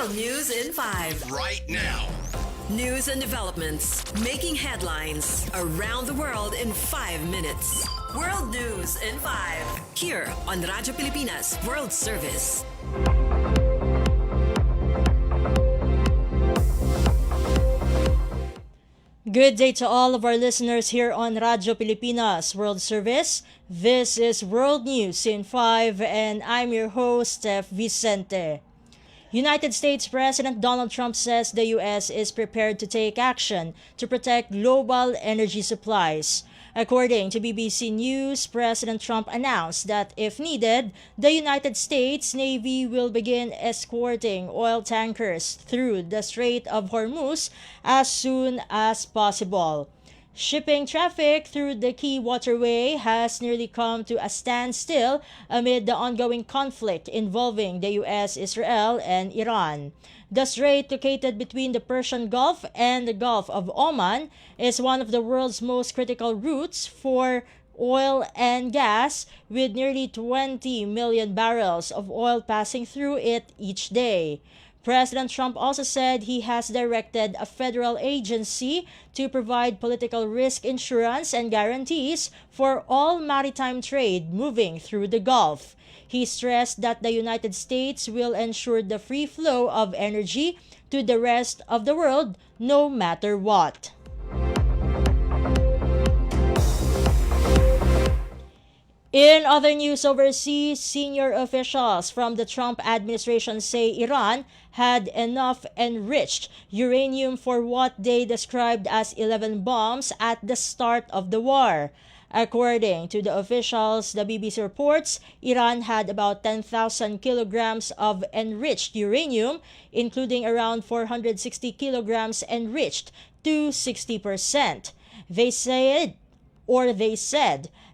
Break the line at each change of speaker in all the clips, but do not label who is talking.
World News in 5.
Right now.
News and developments making headlines around the world in 5 minutes. World News in 5. Here on Radyo Pilipinas World Service.
Good day to all of our listeners here on Radyo Pilipinas World Service. This is World News in 5 and I'm your host, Steph Vicente. United States President Donald Trump says the U.S. is prepared to take action to protect global energy supplies. According to BBC News, President Trump announced that if needed, the United States Navy will begin escorting oil tankers through the Strait of Hormuz as soon as possible. Shipping traffic through the key waterway has nearly come to a standstill amid the ongoing conflict involving the U.S., Israel, and Iran. The strait, located between the Persian Gulf and the Gulf of Oman, is one of the world's most critical routes for oil and gas, with nearly 20 million barrels of oil passing through it each day. President Trump also said he has directed a federal agency to provide political risk insurance and guarantees for all maritime trade moving through the Gulf. He stressed that the United States will ensure the free flow of energy to the rest of the world no matter what. In other news overseas, senior officials from the Trump administration say Iran had enough enriched uranium for what they described as 11 bombs at the start of the war. According to the officials, the BBC reports, Iran had about 10,000 kilograms of enriched uranium, including around 460 kilograms enriched to 60%. They said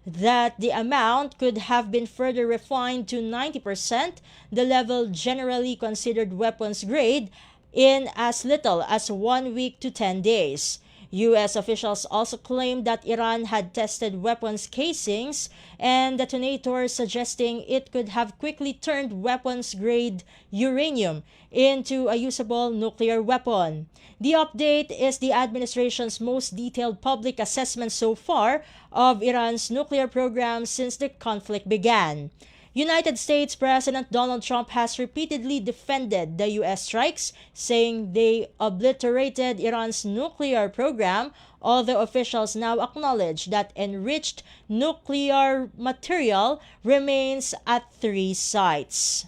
that the amount could have been further refined to 90%, the level generally considered weapons grade, in as little as 1 week to 10 days. U.S. officials also claimed that Iran had tested weapons casings and detonators, suggesting it could have quickly turned weapons-grade uranium into a usable nuclear weapon. The update is the administration's most detailed public assessment so far of Iran's nuclear program since the conflict began. United States President Donald Trump has repeatedly defended the U.S. strikes, saying they obliterated Iran's nuclear program, although officials now acknowledge that enriched nuclear material remains at 3 sites.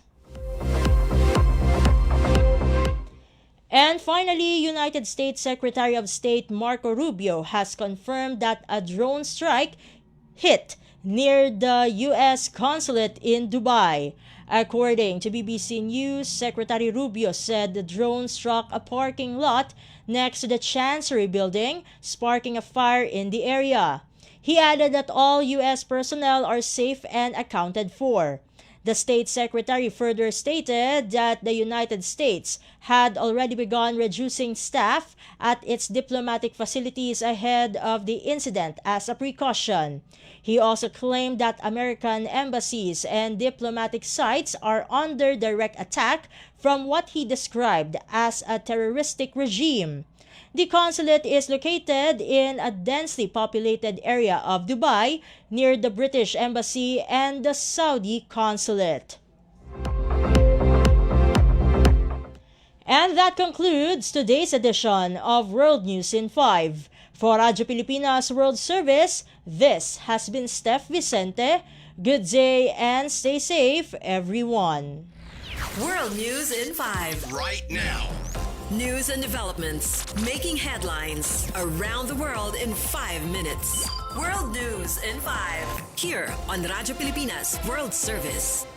And finally, United States Secretary of State Marco Rubio has confirmed that a drone strike hit near the U.S. consulate in Dubai. According to BBC News, Secretary Rubio said the drone struck a parking lot next to the Chancery building, sparking a fire in the area. He added that all U.S. personnel are safe and accounted for. The state secretary further stated that the United States had already begun reducing staff at its diplomatic facilities ahead of the incident as a precaution. He also claimed that American embassies and diplomatic sites are under direct attack from what he described as a terroristic regime. The consulate is located in a densely populated area of Dubai near the British Embassy and the Saudi consulate. And that concludes today's edition of World News in 5. For Radyo Pilipinas World Service, this has been Steph Vicente. Good day and stay safe, everyone.
World News in 5.
Right now.
News and developments making headlines around the world in 5 minutes. World News in 5. Here on Radyo Pilipinas World Service.